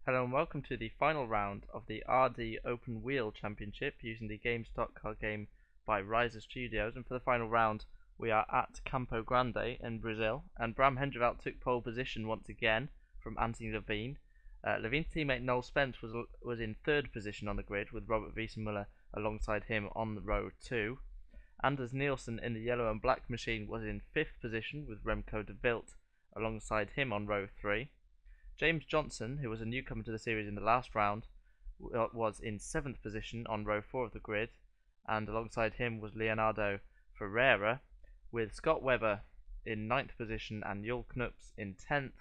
Hello and welcome to the final round of the RD Open Wheel Championship using the game stock car game by Riser Studios. And for the final round, we are at Campo Grande in Brazil. And Bram Hendreveld took pole position once again from Anthony Levene. Levene's teammate Noel Spence was in third position on the grid with Robert Wiesenmuller alongside him on row 2. Anders Nielsen in the yellow and black machine was in fifth position with Remco de Wilt alongside him on row 3. James Johnson, who was a newcomer to the series in the last round, was in 7th position on row 4 of the grid, and alongside him was Leonardo Ferreira, with Scott Webber in 9th position and Jul Knups in 10th,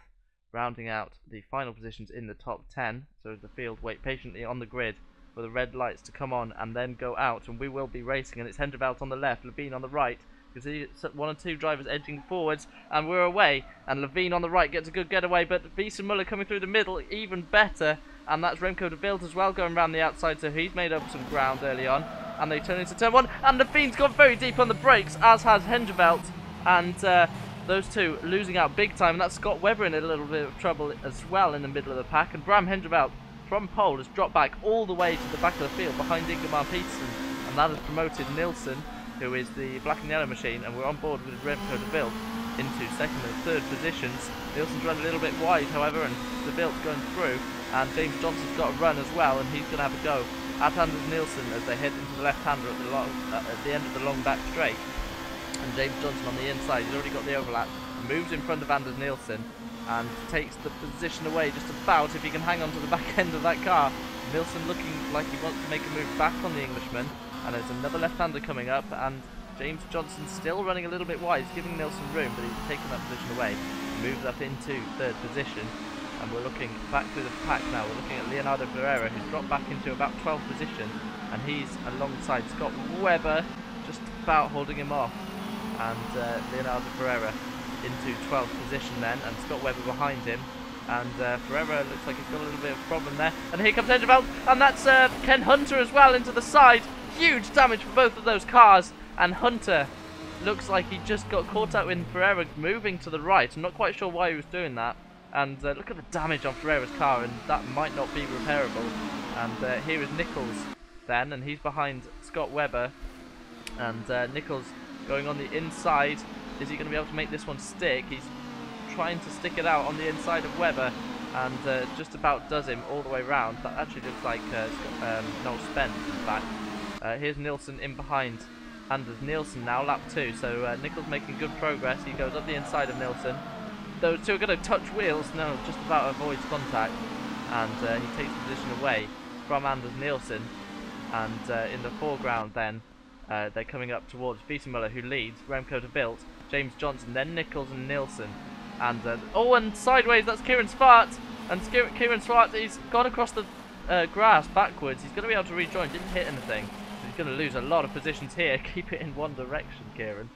rounding out the final positions in the top 10. So the field wait patiently on the grid for the red lights to come on and then go out, and we will be racing. And it's Hendreveld on the left, Levene on the right. You can see one or two drivers edging forwards, and we're away. And Levene on the right gets a good getaway, but Wiesenmuller coming through the middle, even better. And that's Remco de Wilt as well going around the outside, so he's made up some ground early on. And they turn into turn 1, and Levene's gone very deep on the brakes, as has Hendreveld. And those two losing out big time, and that's Scott Webber in a little bit of trouble as well in the middle of the pack. And Bram Hendreveld from pole has dropped back all the way to the back of the field behind Ingemar Petersen, and that has promoted Nilsson, who is the black and yellow machine, and we're on board with Remco de Wilt into second and third positions. Nilsson's run a little bit wide, however, and de Wildt's going through, and James Johnson's got a run as well, and he's going to have a go at Anders Nielsen as they head into the left-hander at the end of the long back straight. And James Johnson on the inside, he's already got the overlap, moves in front of Anders Nielsen, and takes the position away just about if he can hang on to the back end of that car. Nielsen looking like he wants to make a move back on the Englishman. And there's another left-hander coming up, and James Johnson still running a little bit wide. He's giving Nilsson room, but he's taken that position away. He moves up into third position, and we're looking back through the pack now. We're looking at Leonardo Ferreira, who's dropped back into about 12th position, and he's alongside Scott Webber, just about holding him off. And Leonardo Ferreira into 12th position then, and Scott Webber behind him. And Ferreira looks like he's got a little bit of a problem there. And here comes Hendreveld, and that's Ken Hunter as well into the side. Huge damage for both of those cars, and Hunter looks like he just got caught out in Ferreira moving to the right. I'm not quite sure why he was doing that. And look at the damage on Ferreira's car, and that might not be repairable. And here is Nicholls then, and he's behind Scott Webber. And Nicholls going on the inside. Is he going to be able to make this one stick? He's trying to stick it out on the inside of Webber, and just about does him all the way round. That actually looks like Noel Spence, in fact. Here's Nilsson in behind Anders Nielsen now, lap 2. So Nicholls making good progress. He goes up the inside of Nilsson. Those two are going to touch wheels. No, just about avoids contact. And he takes the position away from Anders Nielsen. And in the foreground then, they're coming up towards Wiesenmuller, who leads, Remco de Wilt, James Johnson, then Nicholls and Nilsson. And and sideways, that's Kieran Svart. And Kieran Svart, he's gone across the grass backwards. He's going to be able to rejoin. Didn't hit anything. He's going to lose a lot of positions here. Keep it in one direction, Kieran.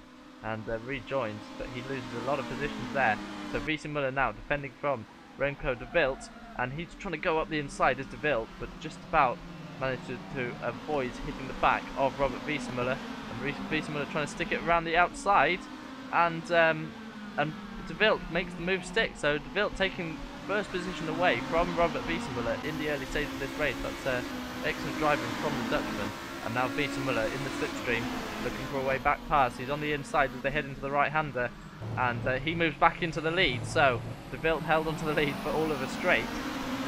And rejoins, but he loses a lot of positions there. So Wiesenmuller now defending from Remco de Wilt, and he's trying to go up the inside as de Wilt, but just about managed to avoid hitting the back of Robert Wiesenmuller. And Wiesenmuller trying to stick it around the outside, and de Wilt makes the move stick. So de Wilt taking first position away from Robert Wiesenmuller in the early stage of this race. That's excellent driving from the Dutchman. And now Wiesenmuller in the slipstream, looking for a way back past. He's on the inside as they head into the right-hander, and he moves back into the lead. So de Wilt held onto the lead for all of a straight,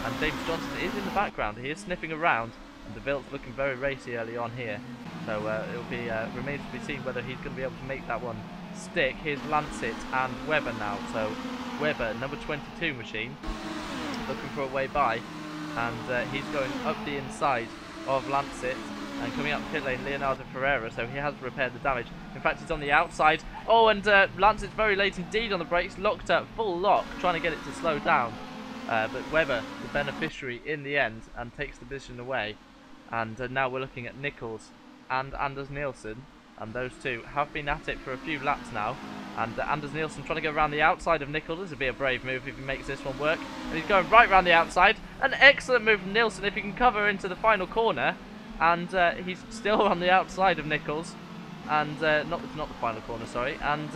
and James Johnson is in the background. He is sniffing around, and de Wildt's looking very racy early on here. So it'll be remains to be seen whether he's going to be able to make that one stick. Here's Lancet and Webber now. So Webber, number 22 machine, looking for a way by, and he's going up the inside of Lancet. And coming up the pit lane, Leonardo Ferreira, so he has repaired the damage. In fact, he's on the outside. Oh, and Lancet's very late indeed on the brakes, locked up, full lock, trying to get it to slow down. But Webber, the beneficiary in the end, and takes the position away. And now we're looking at Nicholls and Anders Nielsen, and those two have been at it for a few laps now. And Anders Nielsen trying to go around the outside of Nicholls. This would be a brave move if he makes this one work. And he's going right round the outside. An excellent move from Nielsen if he can cover into the final corner. And he's still on the outside of Nicholls, and not the final corner, sorry. And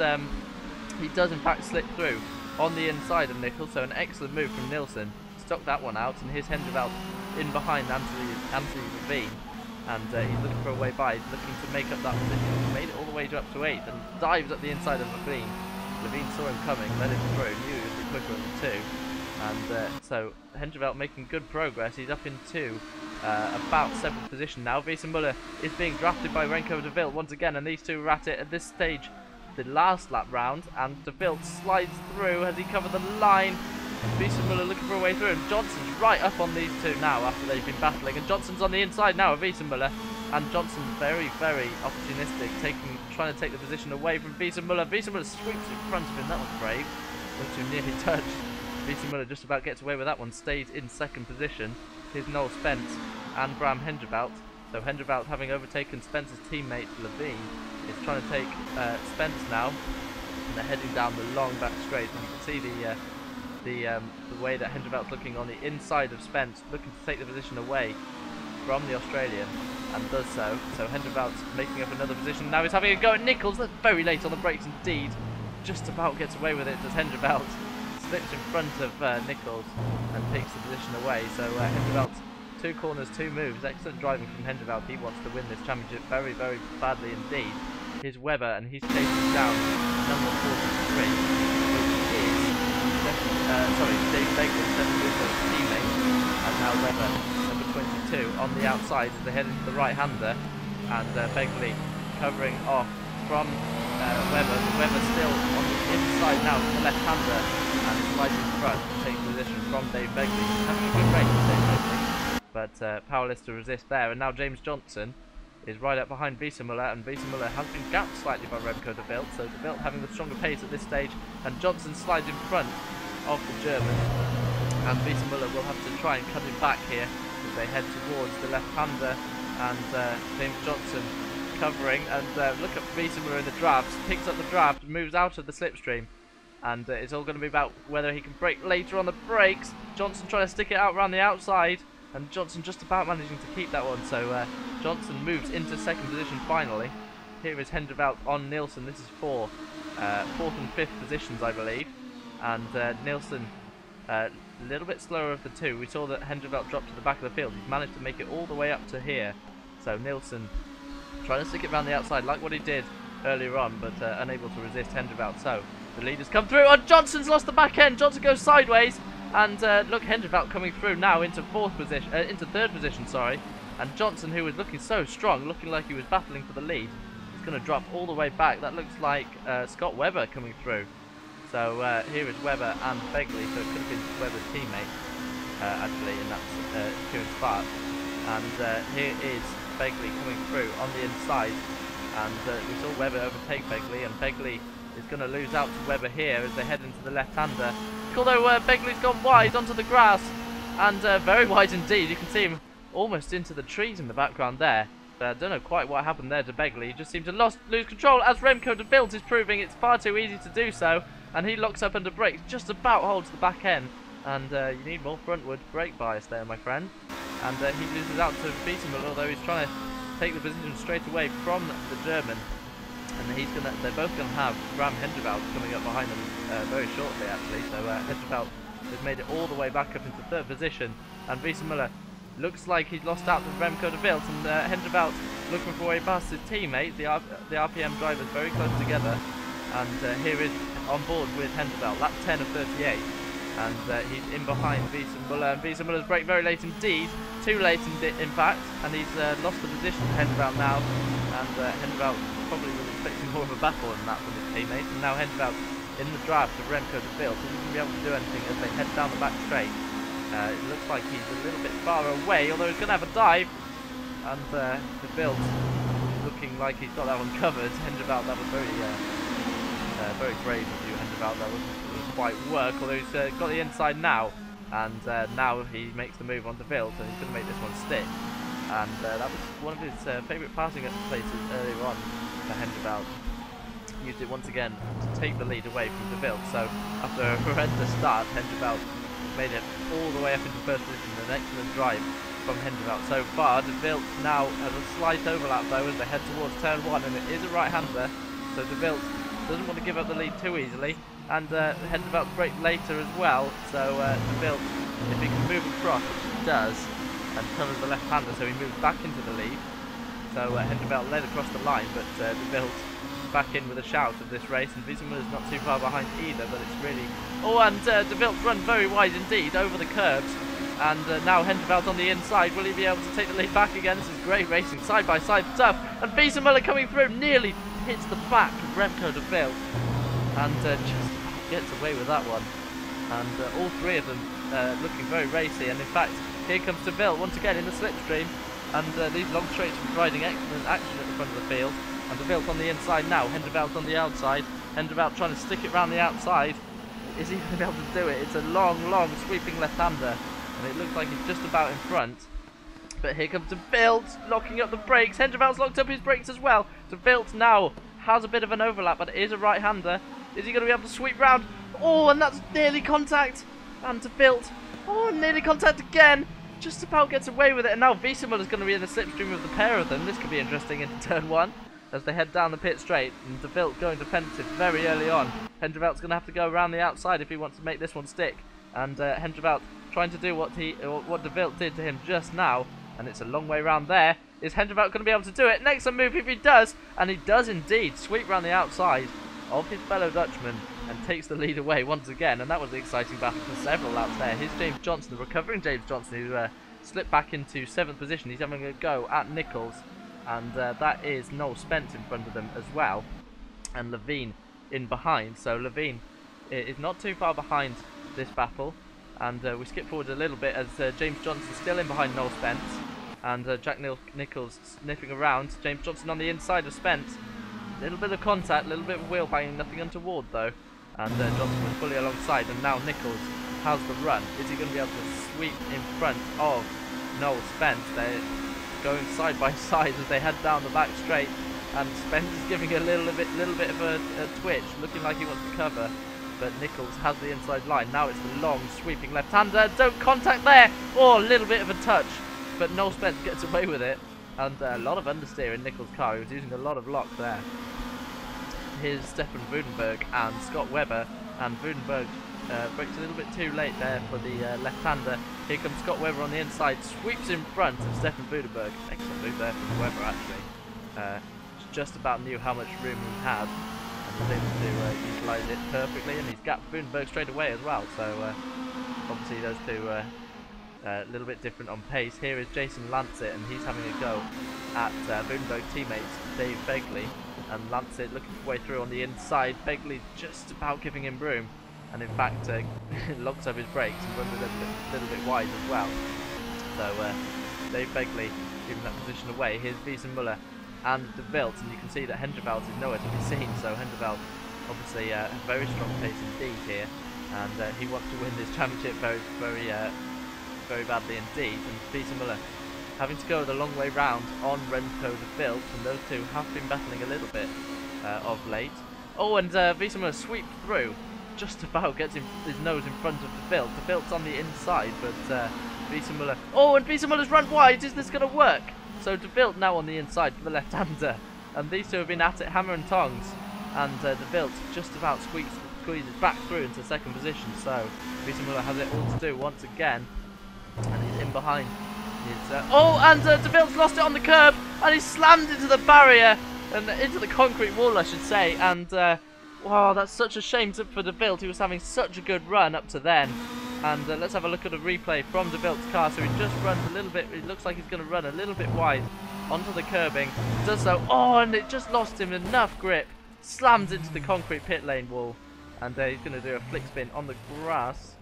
he does in fact slip through on the inside of Nicholls, so an excellent move from Nilsson. stuck that one out, and here's Henderveld in behind Anthony Levene, and he's looking for a way by, looking to make up that position. He made it all the way up to 8th and dives at the inside of Levene. Levene saw him coming, let him through, knew he would be quicker than 2, and so Henderveld making good progress. He's up into about 7th position now. Wiesenmuller is being drafted by Remco de Wild once again, and these two are at it at this stage, the last lap round, and de Wild slides through. Has he covered the line? Wiesenmuller looking for a way through, and Johnson's right up on these two now after they've been battling, and Johnson's on the inside now of Wiesenmuller, and Johnson very, very opportunistic, trying to take the position away from Wiesenmuller. Wiesenmuller sweeps in front of him. That was brave. Looked too nearly touched. Wiesenmuller just about gets away with that one, stays in 2nd position. Here's Noel Spence and Bram Henderveld. So Henderveld, having overtaken Spence's teammate Levene, is trying to take Spence now, and they're heading down the long back straight. And you can see the way that Henderveld's looking on the inside of Spence, looking to take the position away from the Australian, and does so. So Henderveld's making up another position. Now he's having a go at Nicholls. That's very late on the brakes indeed. Just about gets away with it as Henderveld slips in front of Nicholls and takes the position away. So Henderveld's 2 corners, 2 moves. Excellent driving from Henderveld. He wants to win this championship very, very badly indeed. Here's Webber, and he's chasing down number 43, which is Dave Begley, his teammate, and now Webber, number 22, on the outside as they head into the right-hander, and Begley covering off from Webber. Webber still on the inside now from the left-hander, and slides in front to take position from Dave Begley. Having a good race, Dave Begley, but powerless to resist there. And now James Johnson is right up behind Wiesenmuller, and Wiesenmuller has been gapped slightly by Remco de Wild, so de Wild having the stronger pace at this stage, and Johnson slides in front of the German, and Wiesenmuller will have to try and cut him back here as they head towards the left-hander, and James Johnson covering, and look at Wiesenmuller in the draft, picks up the draft, moves out of the slipstream, and it's all going to be about whether he can brake later on the brakes. Johnson trying to stick it out around the outside, and Johnson just about managing to keep that one, so Johnson moves into 2nd position finally. Here is Henderveld on Nielsen. This is for 4th and 5th positions, I believe, and Nielsen a little bit slower of the 2. We saw that Henderveld dropped to the back of the field. He's managed to make it all the way up to here, so Nielsen trying to stick it around the outside like what he did earlier on, but unable to resist Henderveld. So the leaders come through, and Johnson's lost the back end. Johnson goes sideways, and look, Henderveld coming through now into 3rd position, sorry. And Johnson, who was looking so strong, looking like he was battling for the lead, is going to drop all the way back. That looks like Scott Webber coming through. So here is Webber and Begley, so it could have been Webber's teammate actually in that current spot. And here is Begley coming through on the inside, and we saw Webber overtake Begley, and Begley is going to lose out to Webber here as they head into the left-hander. Although Begley's gone wide onto the grass, and very wide indeed. You can see him almost into the trees in the background there. I don't know quite what happened there to Begley. He just seemed to lose control, as Remco de Wild is proving it's far too easy to do so, and he locks up under brakes, just about holds the back end, and you need more frontward brake bias there, my friend. And he loses out to Wiesenmuller, although he's trying to take the position straight away from the German, and they're both going to have Bram Henderveld coming up behind them very shortly actually. So Henderveld has made it all the way back up into 3rd position, and Wiesenmuller looks like he's lost out to Remco de Wild, and Henderveld looking for a way past his teammate. The RPM drivers very close together, and here is on board with Henderveld, lap 10 of 38, and he's in behind Wiesenmuller, and Wiesenmuller's brake very late indeed, too late in fact, and he's lost the position to Henderveld now, and Henderveld probably was expecting more of a battle than that from his teammates, and now Henderveld in the draft of Remco de Wild, so he doesn't be able to do anything as they head down the back straight. It looks like he's a little bit far away, although he's going to have a dive, and de Wild looking like he's got that one covered. Henderveld, that was very brave of you, Henderveld. That wasn't quite work, although he's got the inside now, and now he makes the move on de Wild, and he's going to make this one stick. And that was one of his favourite passing places earlier on for Henderveld. Used it once again to take the lead away from de Wild. So after a horrendous start, Henderveld made it all the way up into 1st position. An excellent drive from Henderveld so far. De Wild now has a slight overlap though as they head towards turn 1, and it is a right-hander, so de Wild doesn't want to give up the lead too easily, and Henderveld braked later as well, so de Wild if he can move across, which he does, and covers the left-hander, so he moves back into the lead. So Henderveld led across the line, but De Wild back in with a shout of this race, and Wiesemuller's not too far behind either, but it's really... Oh, and De Wild's run very wide indeed, over the curbs, and now Henderveld on the inside. Will he be able to take the lead back again? This is great racing, side by side stuff, and Wiesemuller coming through, nearly hits the back of Remco De Wild, and just gets away with that one. And all three of them looking very racy, and in fact, here comes De Wild once again in the slipstream, and these long straights are providing excellent action at the front of the field. And De Wild's on the inside now, Henderveld's on the outside. Henderveld trying to stick it round the outside. Is he going to be able to do it? It's a long, long sweeping left-hander, and it looks like he's just about in front. But here comes De Wild, locking up the brakes. Henderveld's locked up his brakes as well. De Wild now has a bit of an overlap, but it is a right-hander. Is he going to be able to sweep round? Oh, and that's nearly contact. And De Wild, oh, nearly contact again. Just about gets away with it, and now Wiesemuller's going to be in the slipstream of the pair of them. This could be interesting into turn one as they head down the pit straight, and De Wild going defensive very early on. Henderveld's going to have to go around the outside if he wants to make this one stick, and Henderveld trying to do what De Wild did to him just now, and it's a long way round there. Is Henderveld going to be able to do it? Next move if he does, and he does indeed sweep round the outside of his fellow Dutchman and takes the lead away once again, and that was an exciting battle for several laps there. Here's James Johnson, the recovering James Johnson, who slipped back into 7th position. He's having a go at Nicholls, and that is Noel Spence in front of them as well, and Levene in behind. So Levene is not too far behind this battle, and we skip forward a little bit as James Johnson still in behind Noel Spence, and Jack Nicholls sniffing around. James Johnson on the inside of Spence. A little bit of contact, a little bit of wheel banging, nothing untoward though. And Johnson was fully alongside, and now Nicholls has the run. Is he going to be able to sweep in front of Noel Spence? They're going side by side as they head down the back straight, and Spence is giving a little bit of a twitch, looking like he wants to cover, but Nicholls has the inside line. Now it's the long sweeping left-hander. Don't contact there! Oh, a little bit of a touch, but Noel Spence gets away with it, and a lot of understeer in Nicholls' car. He was using a lot of lock there. Here's Stefan Woudenberg and Scott Webber, and Woudenberg breaks a little bit too late there for the left-hander. Here comes Scott Webber on the inside, sweeps in front of Stefan Woudenberg. Excellent move there from Webber actually. Just about knew how much room he had and was able to utilise it perfectly, and he's gapped Woudenberg straight away as well. So obviously those two a little bit different on pace. Here is Jason Lancet, and he's having a go at Woudenberg's teammates Dave Begley. And Lancet looking for way through on the inside. Begley just about giving him room, and in fact locks up his brakes and runs a little bit wide as well. So Dave Begley giving that position away. Here's Wiesemuller and De Wild, and you can see that Henderveld is nowhere to be seen. So Henderveld obviously a very strong pace indeed here, and he wants to win this championship very badly indeed. And Wiesemuller having to go the long way round on Remco De Wild, and those two have been battling a little bit of late. Oh, and Wiesemuller sweeps through, just about gets his nose in front of De Wild. De Wild's on the inside, but Wiesemuller... Oh, and Wiesemuller's run wide. Is this going to work? So De Wild now on the inside for the left-hander, and these two have been at it hammer and tongs, and De Wild just about squeezes back through into second position. So Wiesemuller has it all to do once again, and he's in behind. Oh, and De Wild's lost it on the curb, and he's slammed into the barrier, and into the concrete wall I should say, and wow, that's such a shame for De Wild. He was having such a good run up to then. And let's have a look at a replay from De Wild's car. So he just runs a little bit, it looks like he's going to run a little bit wide onto the curbing, does so, oh, and it just lost him enough grip, slams into the concrete pit lane wall, and he's going to do a flick spin on the grass,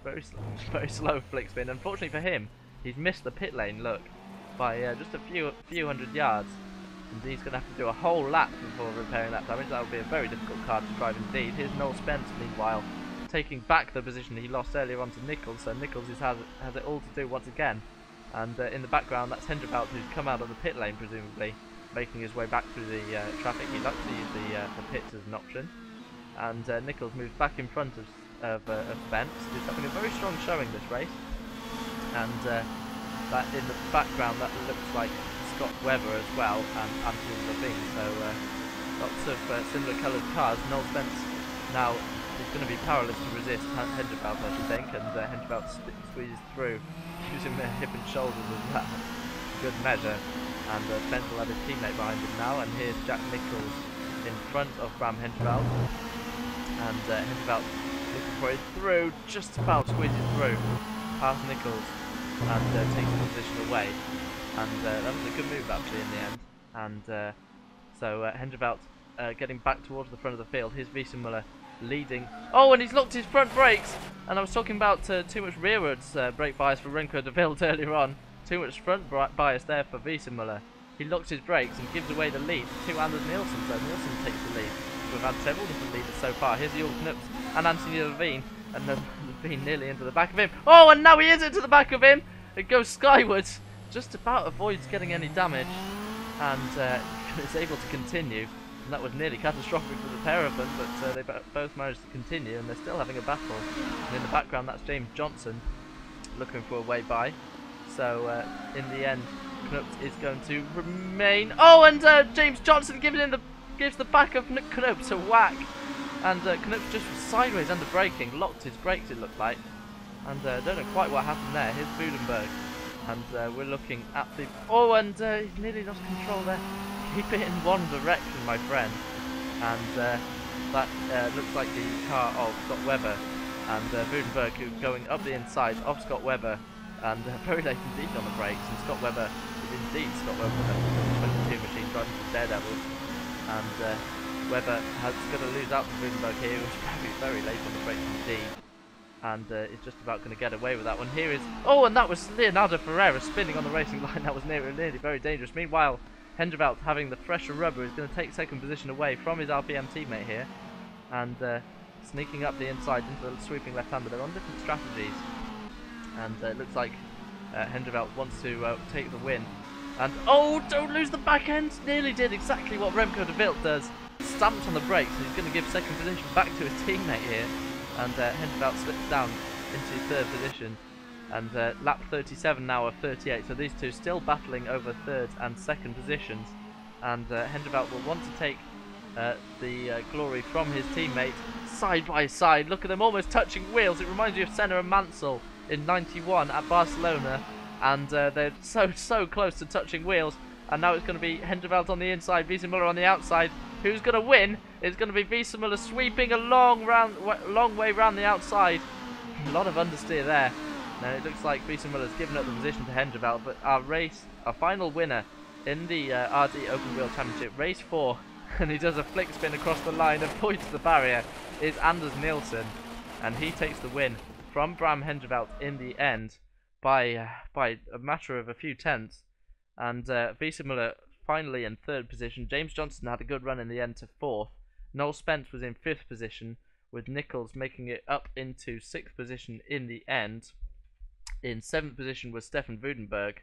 very slow flick spin. Unfortunately for him, he's missed the pit lane, look, by just a few hundred yards, and he's going to have to do a whole lap before repairing that damage. That would be a very difficult car to drive indeed. Here's Noel Spence, meanwhile, taking back the position he lost earlier on to Nicholls, so Nicholls has it all to do once again. And in the background, that's Henderveld, who's come out of the pit lane, presumably, making his way back through the traffic. He likes to use the pits as an option. And Nicholls moves back in front of Spence, who's having a very strong showing this race. And that in the background, that looks like Scott Webber as well, and Anthony Levene. So lots of similar coloured cars. Noel Spence now is going to be powerless to resist Henderveld, I should think, and Henderveld squeezes through, using their hip and shoulders as that. Good measure. And Spence will have his teammate behind him now, and here's Jack Nicholls in front of Bram Henderveld. And Henderveld looking for it through, just about squeezes through past Nicholls and takes the position away. And that was a good move actually in the end. And so Henderveld getting back towards the front of the field. Here's Wiesenmuller leading. Oh, and he's locked his front brakes. And I was talking about too much rearwards brake bias for Remco de Wild earlier on. Too much front bias there for Wiesenmuller. He locks his brakes and gives away the lead to Anders Nielsen. So Nielsen takes the lead. We've had several different leaders so far. Here's Jorg Knups and Anthony Levene. And Levene nearly into the back of him. Oh, and now he is into the back of him. It goes skywards. Just about avoids getting any damage. And is able to continue. And that was nearly catastrophic for the pair of them. But they both managed to continue. And they're still having a battle. And in the background, that's James Johnson looking for a way by. So in the end, Knups is going to remain. Oh, and James Johnson gives the back of Knups a whack. And Knups just was sideways under braking, locked his brakes it looked like. And don't know quite what happened there. Here's Budenberg. And we're looking at the... Oh, and he nearly lost control there. Keep it in one direction, my friend. And that looks like the car of Scott Webber. And Budenberg going up the inside of Scott Webber. And very late indeed on the brakes. And Scott Webber is indeed Scott Webber, the 22 machine driving for Daredevils. And Webber has going to lose out to Budenberg here, which is probably very late on the brakes indeed. And is just about going to get away with that one. Here is... Oh, and that was Leonardo Ferreira spinning on the racing line. That was nearly very dangerous. Meanwhile, Henderveld, having the fresher rubber, is going to take second position away from his RPM teammate here. And sneaking up the inside into the sweeping left-hander. They're on different strategies. And it looks like Henderveld wants to take the win. And, oh, don't lose the back end! Nearly did exactly what Remco de Wild does. Stamped on the brakes, and he's going to give second position back to his teammate here. And Henderveld slips down into third position. And lap 37 now of 38, so these two still battling over third and second positions. And Henderveld will want to take the glory from his teammate side by side. Look at them almost touching wheels. It reminds you of Senna and Mansell in 91 at Barcelona. And they're so close to touching wheels. And now it's going to be Henderveld on the inside, Wiesenmuller on the outside. Who's going to win? It's going to be Wiesenmuller sweeping a long way round the outside. A lot of understeer there. Now it looks like Wiesenmuller's given up the position to Henderveld. But our final winner in the RD Open Wheel Championship, race 4, and he does a flick spin across the line and points the barrier, is Anders Nielsen. And he takes the win from Bram Henderveld in the end by a matter of a few tenths. And Wiesenmuller finally in third position. James Johnson had a good run in the end to fourth. Noel Spence was in fifth position, with Nicholls making it up into sixth position in the end. In seventh position was Stefan Wudenberg,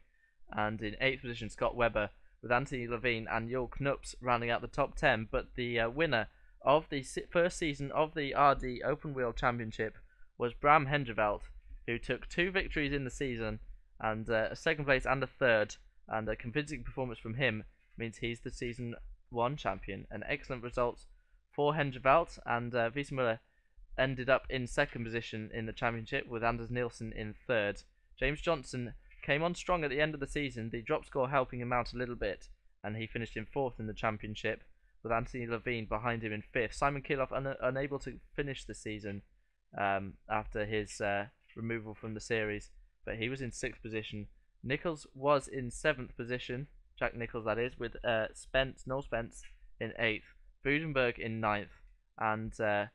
and in eighth position Scott Webber, with Anthony Levene and Jorg Knups rounding out the top 10. But the winner of the first season of the RD Open Wheel Championship was Bram Henderveld, who took 2 victories in the season, and a second place and a third. And a convincing performance from him means he's the Season 1 champion. An excellent result for Henderveld, and Wiesenmuller ended up in second position in the championship with Anders Nielsen in third. James Johnson came on strong at the end of the season, the drop score helping him out a little bit, and he finished in fourth in the championship with Anthony Levene behind him in fifth. Simon Kiloff unable to finish the season after his removal from the series, but he was in sixth position. Nicholls was in seventh position, Jack Nicholls that is, with Noel Spence in eighth, Budenberg in ninth, and Frank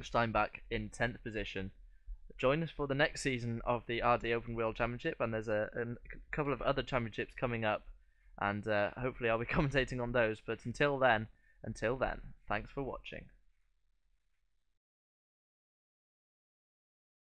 Steinbach in 10th position. Join us for the next season of the RD Open Wheel Championship, and there's a couple of other championships coming up, and hopefully I'll be commentating on those. But until then, thanks for watching.